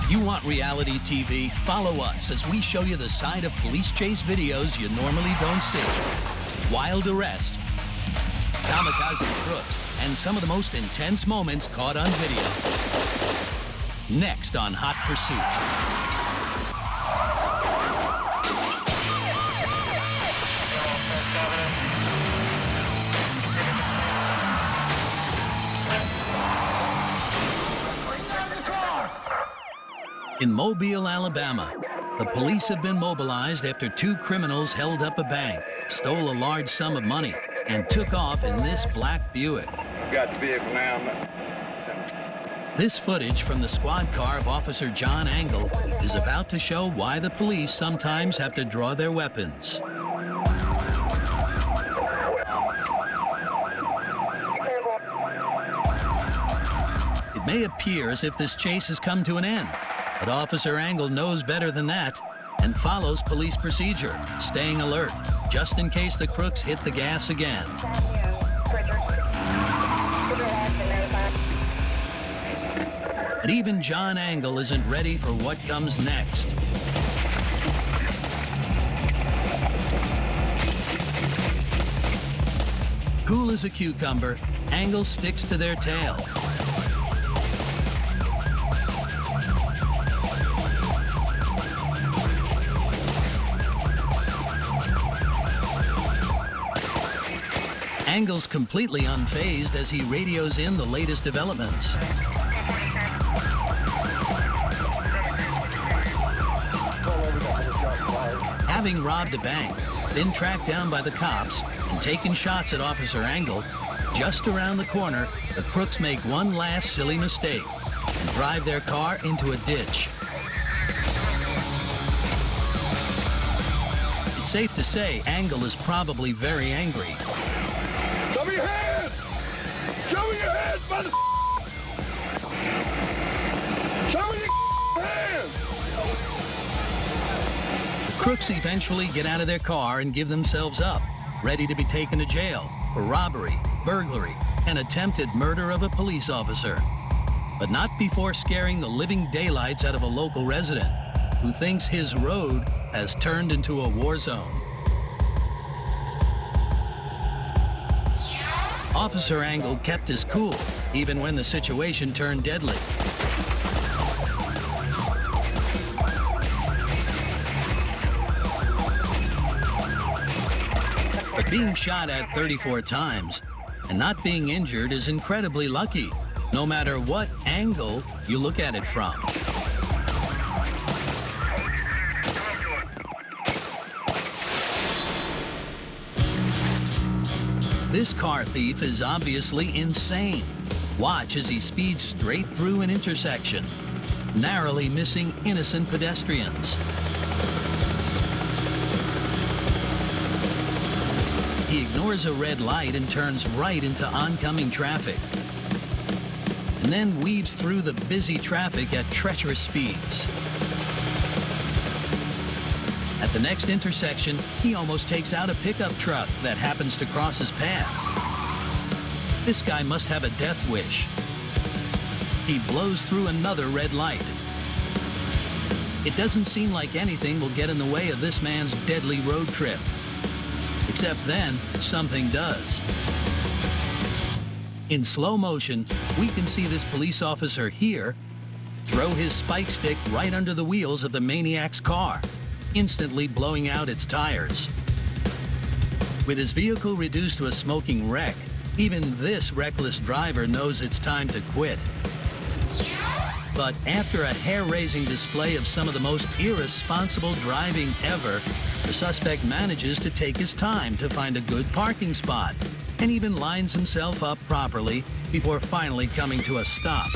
You want reality TV? Follow us as we show you the side of police chase videos you normally don't see. Wild arrest, kamikaze crooks, and some of the most intense moments caught on video. Next on Hot Pursuit. In Mobile, Alabama, the police have been mobilized after two criminals held up a bank, stole a large sum of money, and took off in this black Buick. Got the vehicle now. This footage from the squad car of Officer John Angle is about to show why the police sometimes have to draw their weapons. It may appear as if this chase has come to an end, but Officer Angle knows better than that and follows police procedure, staying alert, just in case the crooks hit the gas again. But even John Angle isn't ready for what comes next. Cool as a cucumber, Angle sticks to their tail. Angle's completely unfazed as he radios in the latest developments. Having robbed a bank, been tracked down by the cops, and taken shots at Officer Angle, just around the corner, the crooks make one last silly mistake and drive their car into a ditch. It's safe to say Angle is probably very angry. Show me your hands! Show me your hands, mother! Show me your hands! Crooks eventually get out of their car and give themselves up, ready to be taken to jail for robbery, burglary, and attempted murder of a police officer. But not before scaring the living daylights out of a local resident who thinks his road has turned into a war zone. Officer Angle kept his cool, even when the situation turned deadly. But being shot at 34 times and not being injured is incredibly lucky, no matter what angle you look at it from. This car thief is obviously insane. Watch as he speeds straight through an intersection, narrowly missing innocent pedestrians. He ignores a red light and turns right into oncoming traffic, and then weaves through the busy traffic at treacherous speeds. At the next intersection, he almost takes out a pickup truck that happens to cross his path. This guy must have a death wish. He blows through another red light. It doesn't seem like anything will get in the way of this man's deadly road trip. Except then, something does. In slow motion, we can see this police officer here throw his spike stick right under the wheels of the maniac's car, instantly blowing out its tires. With his vehicle reduced to a smoking wreck, even this reckless driver knows it's time to quit. But after a hair-raising display of some of the most irresponsible driving ever, the suspect manages to take his time to find a good parking spot and even lines himself up properly before finally coming to a stop.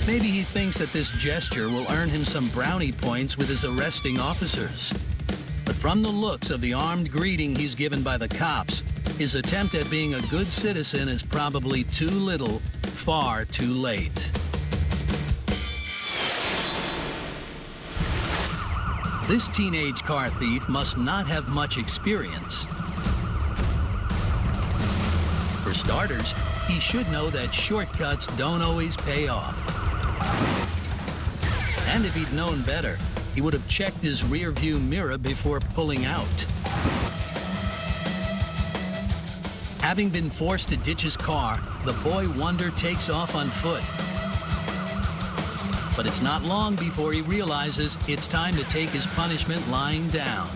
Maybe he thinks that this gesture will earn him some brownie points with his arresting officers. But from the looks of the armed greeting he's given by the cops, his attempt at being a good citizen is probably too little, far too late. This teenage car thief must not have much experience. For starters, he should know that shortcuts don't always pay off. And if he'd known better, he would have checked his rear-view mirror before pulling out. Having been forced to ditch his car, the boy wonder takes off on foot. But it's not long before he realizes it's time to take his punishment lying down.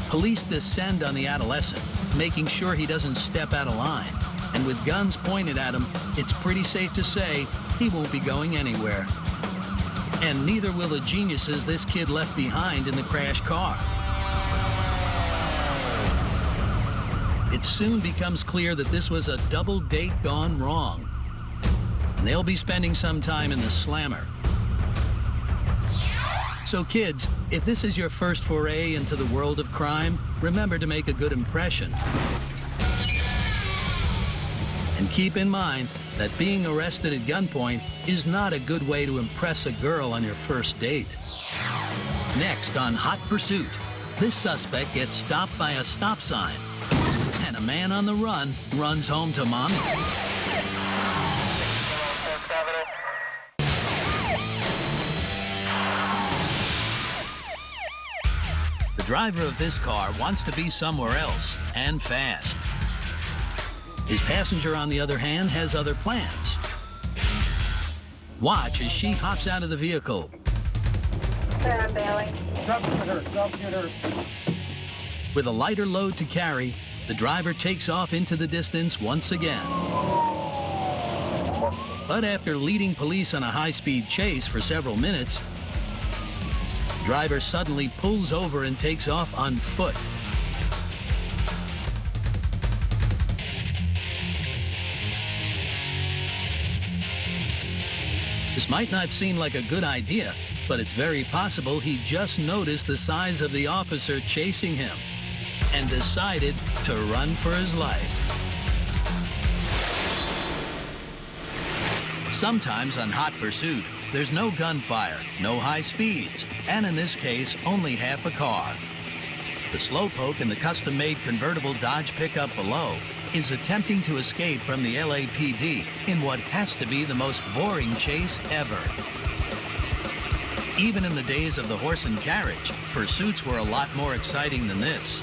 Police descend on the adolescent, making sure he doesn't step out of line. And with guns pointed at him, it's pretty safe to say he won't be going anywhere. And neither will the geniuses this kid left behind in the crashed car. It soon becomes clear that this was a double date gone wrong. And they'll be spending some time in the slammer. So kids, if this is your first foray into the world of crime, remember to make a good impression. And keep in mind that being arrested at gunpoint is not a good way to impress a girl on your first date. Next on Hot Pursuit, this suspect gets stopped by a stop sign, and a man on the run runs home to mommy. The driver of this car wants to be somewhere else, and fast. His passenger, on the other hand, has other plans. Watch as she hops out of the vehicle. Sir, I'm bailing. With a lighter load to carry, the driver takes off into the distance once again. But after leading police on a high-speed chase for several minutes, the driver suddenly pulls over and takes off on foot. This might not seem like a good idea, but it's very possible he just noticed the size of the officer chasing him and decided to run for his life. Sometimes on Hot Pursuit, there's no gunfire, no high speeds, and in this case, only half a car. The slowpoke in the custom-made convertible Dodge pickup below is attempting to escape from the LAPD in what has to be the most boring chase ever. Even in the days of the horse and carriage, pursuits were a lot more exciting than this.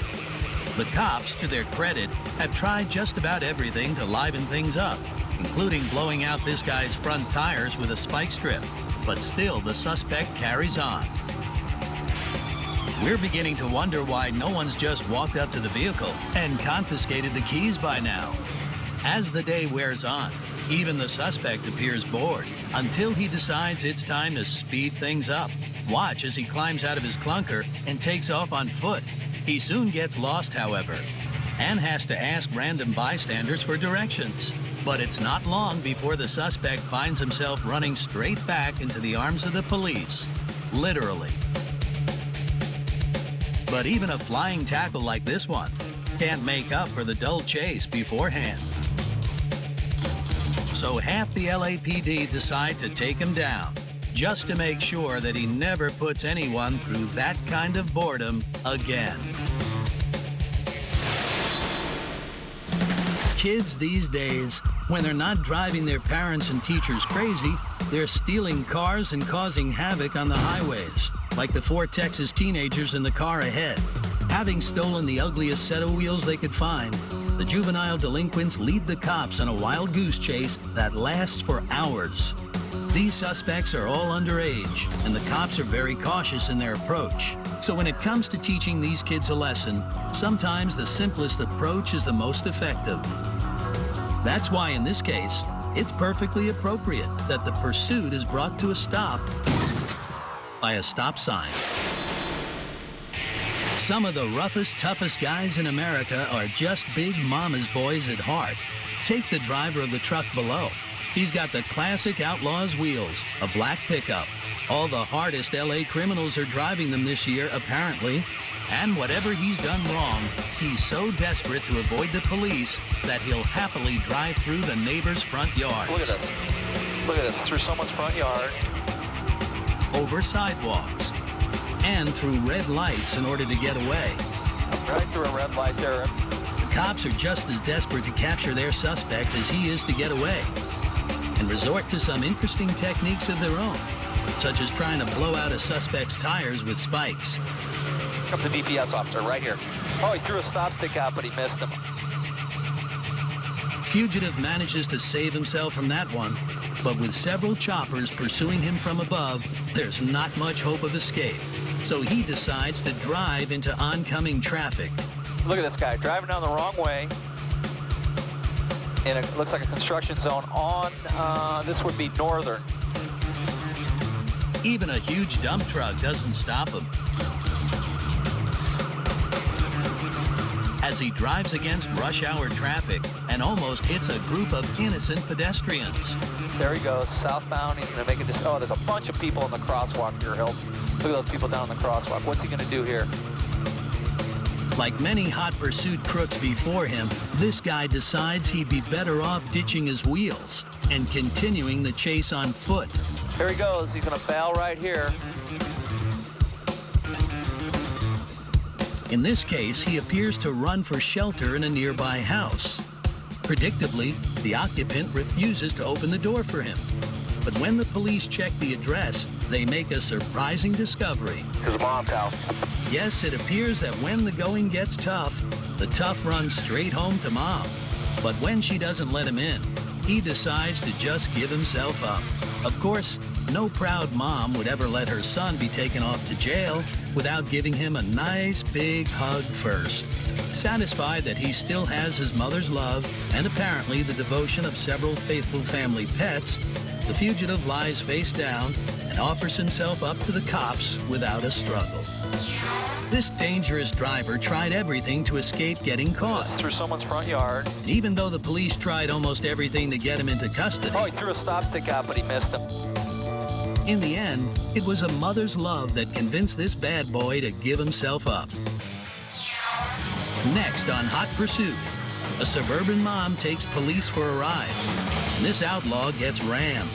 The cops, to their credit, have tried just about everything to liven things up, including blowing out this guy's front tires with a spike strip. But still, the suspect carries on. We're beginning to wonder why no one's just walked up to the vehicle and confiscated the keys by now. As the day wears on, even the suspect appears bored until he decides it's time to speed things up. Watch as he climbs out of his clunker and takes off on foot. He soon gets lost, however, and has to ask random bystanders for directions. But it's not long before the suspect finds himself running straight back into the arms of the police, literally. But even a flying tackle like this one can't make up for the dull chase beforehand. So half the LAPD decide to take him down, just to make sure that he never puts anyone through that kind of boredom again. Kids these days, when they're not driving their parents and teachers crazy, they're stealing cars and causing havoc on the highways, like the 4 Texas teenagers in the car ahead. Having stolen the ugliest set of wheels they could find, the juvenile delinquents lead the cops on a wild goose chase that lasts for hours. These suspects are all underage, and the cops are very cautious in their approach. So when it comes to teaching these kids a lesson, sometimes the simplest approach is the most effective. That's why in this case, it's perfectly appropriate that the pursuit is brought to a stop by a stop sign. Some of the roughest, toughest guys in America are just big mama's boys at heart. Take the driver of the truck below. He's got the classic Outlaws wheels, a black pickup. All the hardest LA criminals are driving them this year, apparently. And whatever he's done wrong, he's so desperate to avoid the police that he'll happily drive through the neighbor's front yards. Look at this. Look at this. Through someone's front yard. Over sidewalks. And through red lights in order to get away. Right through a red light there. The cops are just as desperate to capture their suspect as he is to get away, and resort to some interesting techniques of their own. such as trying to blow out a suspect's tires with spikes. Comes a DPS officer right here. Oh, he threw a stop stick out, but he missed him. Fugitive manages to save himself from that one, but with several choppers pursuing him from above, there's not much hope of escape. So he decides to drive into oncoming traffic. Look at this guy driving down the wrong way. And it looks like a construction zone on, this would be northern. Even a huge dump truck doesn't stop him. As he drives against rush hour traffic and almost hits a group of innocent pedestrians. There he goes, southbound. He's gonna make it. Oh, there's a bunch of people in the crosswalk here, Hill. Look at those people down in the crosswalk. What's he gonna do here? Like many hot pursuit crooks before him, this guy decides he'd be better off ditching his wheels and continuing the chase on foot. Here he goes. He's gonna bail right here. In this case, he appears to run for shelter in a nearby house. Predictably, the occupant refuses to open the door for him. But when the police check the address, they make a surprising discovery. Here's Mom's house. Yes, it appears that when the going gets tough, the tough runs straight home to Mom. But when she doesn't let him in, he decides to just give himself up. Of course, no proud mom would ever let her son be taken off to jail without giving him a nice big hug first. Satisfied that he still has his mother's love and apparently the devotion of several faithful family pets, the fugitive lies face down and offers himself up to the cops without a struggle. This dangerous driver tried everything to escape getting caught. Through someone's front yard. And even though the police tried almost everything to get him into custody, Oh, he threw a stop stick out, but he missed him. in the end, it was a mother's love that convinced this bad boy to give himself up. Next on Hot Pursuit, a suburban mom takes police for a ride, and this outlaw gets rammed.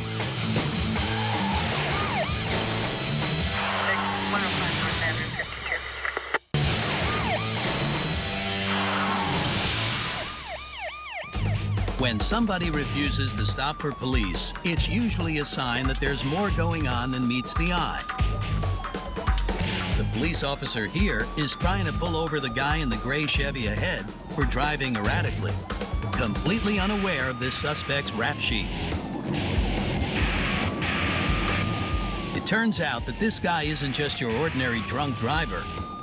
When somebody refuses to stop for police, it's usually a sign that there's more going on than meets the eye. The police officer here is trying to pull over the guy in the gray Chevy ahead for driving erratically, completely unaware of this suspect's rap sheet. It turns out that this guy isn't just your ordinary drunk driver.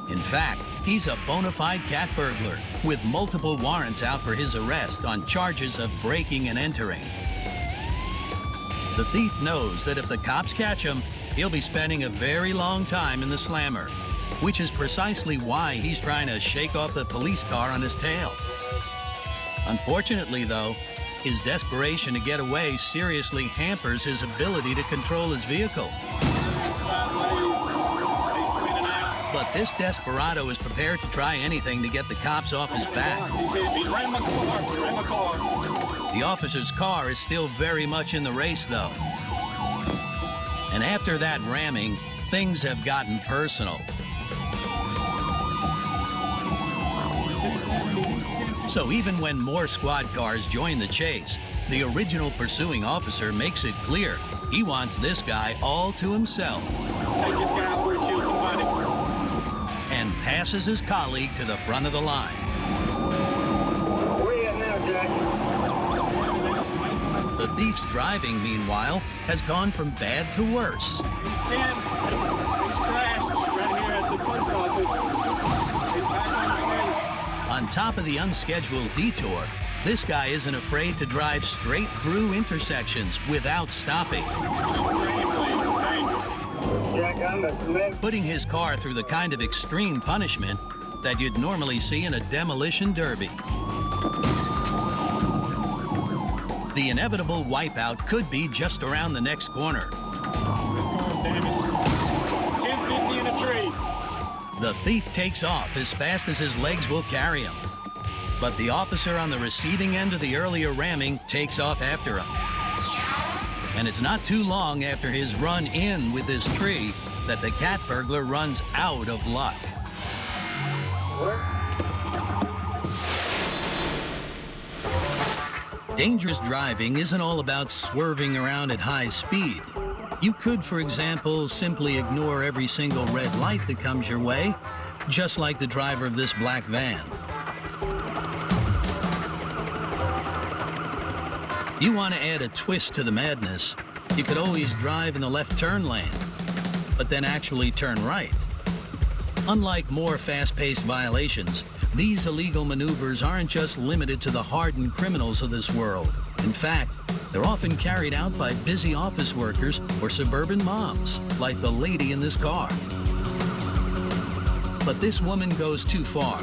In fact, he's a bona fide cat burglar with multiple warrants out for his arrest on charges of breaking and entering. The thief knows that if the cops catch him, he'll be spending a very long time in the slammer, which is precisely why he's trying to shake off the police car on his tail. Unfortunately, though, his desperation to get away seriously hampers his ability to control his vehicle. But this desperado is prepared to try anything to get the cops off his back. The officer's car is still very much in the race, though. And after that ramming, things have gotten personal. So even when more squad cars join the chase, the original pursuing officer makes it clear he wants this guy all to himself. And passes his colleague to the front of the line. Where are you at now, Jack? The thief's driving, meanwhile, has gone from bad to worse. On top of the unscheduled detour, this guy isn't afraid to drive straight through intersections without stopping, Jack, I'm a man. putting his car through the kind of extreme punishment that you'd normally see in a demolition derby. The inevitable wipeout could be just around the next corner. 1050 in a tree. The thief takes off as fast as his legs will carry him. But the officer on the receiving end of the earlier ramming takes off after him. And it's not too long after his run in with this tree that the cat burglar runs out of luck. Dangerous driving isn't all about swerving around at high speed. You could, for example, simply ignore every single red light that comes your way, just like the driver of this black van. You want to add a twist to the madness, you could always drive in the left turn lane, but then actually turn right. Unlike more fast-paced violations, these illegal maneuvers aren't just limited to the hardened criminals of this world. In fact, they're often carried out by busy office workers or suburban moms, like the lady in this car. But this woman goes too far,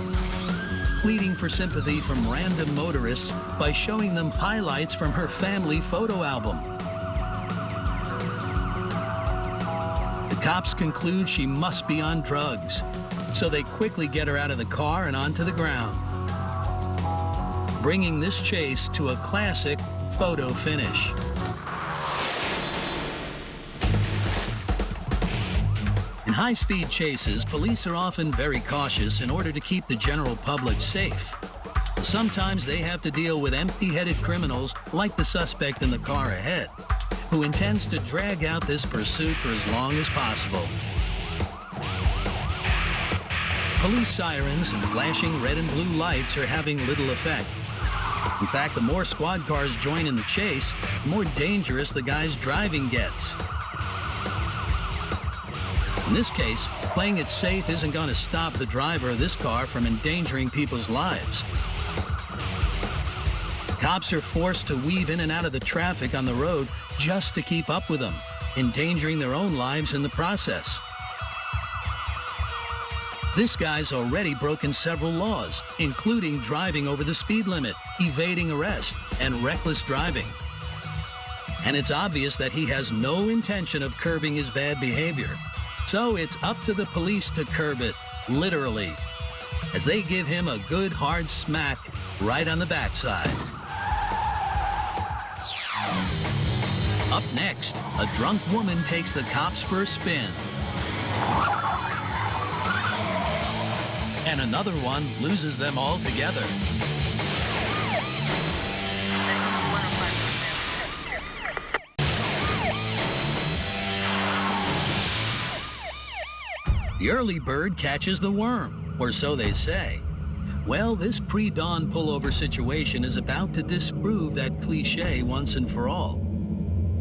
pleading for sympathy from random motorists by showing them highlights from her family photo album. The cops conclude she must be on drugs, so they quickly get her out of the car and onto the ground, bringing this chase to a classic photo finish. In high-speed chases, police are often very cautious in order to keep the general public safe. Sometimes they have to deal with empty-headed criminals like the suspect in the car ahead, who intends to drag out this pursuit for as long as possible. Police sirens and flashing red and blue lights are having little effect. In fact, the more squad cars join in the chase, the more dangerous the guy's driving gets. In this case, playing it safe isn't going to stop the driver of this car from endangering people's lives. Cops are forced to weave in and out of the traffic on the road just to keep up with them, endangering their own lives in the process. This guy's already broken several laws, including driving over the speed limit, evading arrest, and reckless driving. And it's obvious that he has no intention of curbing his bad behavior. So it's up to the police to curb it, literally, as they give him a good hard smack right on the backside. Up next, a drunk woman takes the cops for a spin. And another one loses them all together. The early bird catches the worm, or so they say. Well, this pre-dawn pullover situation is about to disprove that cliche once and for all.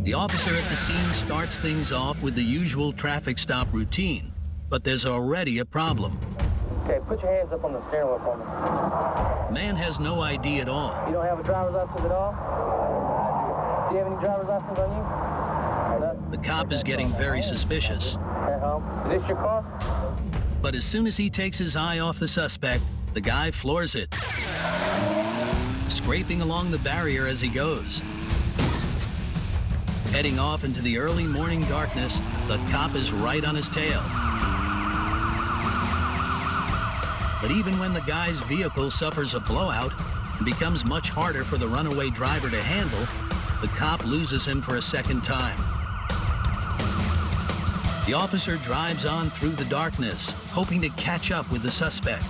The officer at the scene starts things off with the usual traffic stop routine, but there's already a problem. Okay, put your hands up on the steering wheel for me. Man has no ID at all. You don't have a driver's license at all? Do you have any driver's license on you? The cop is getting very suspicious. At home. Is this your car? But as soon as he takes his eye off the suspect, the guy floors it, scraping along the barrier as he goes. Heading off into the early morning darkness, the cop is right on his tail. But even when the guy's vehicle suffers a blowout and becomes much harder for the runaway driver to handle, the cop loses him for a second time. The officer drives on through the darkness, hoping to catch up with the suspect.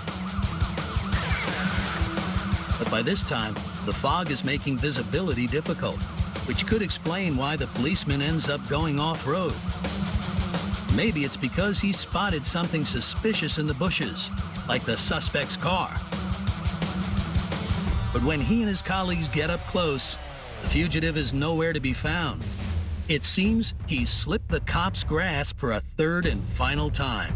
But by this time, the fog is making visibility difficult, which could explain why the policeman ends up going off-road. Maybe it's because he spotted something suspicious in the bushes, like the suspect's car. But when he and his colleagues get up close, the fugitive is nowhere to be found. It seems he slipped the cop's grasp for a third and final time.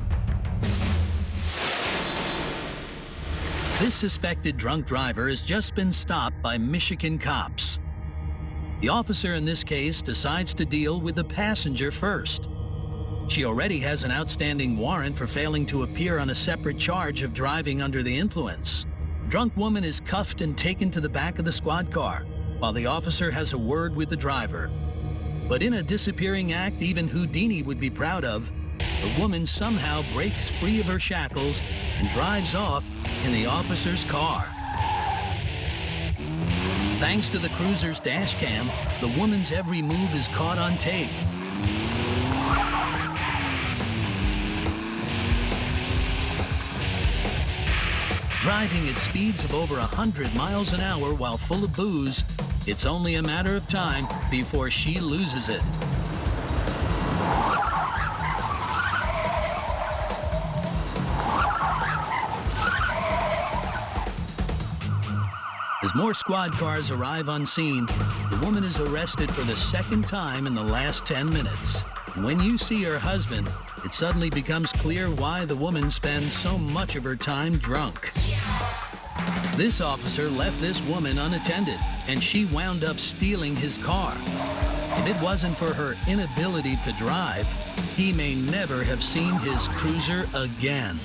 This suspected drunk driver has just been stopped by Michigan cops. The officer in this case decides to deal with the passenger first. She already has an outstanding warrant for failing to appear on a separate charge of driving under the influence. The drunk woman is cuffed and taken to the back of the squad car, while the officer has a word with the driver. But in a disappearing act even Houdini would be proud of, the woman somehow breaks free of her shackles and drives off in the officer's car. Thanks to the cruiser's dash cam, the woman's every move is caught on tape. Driving at speeds of over 100 miles an hour while full of booze, it's only a matter of time before she loses it. As more squad cars arrive on scene, the woman is arrested for the second time in the last 10 minutes. When you see her husband, it suddenly becomes clear why the woman spends so much of her time drunk. This officer left this woman unattended, and she wound up stealing his car. If it wasn't for her inability to drive, he may never have seen his cruiser again.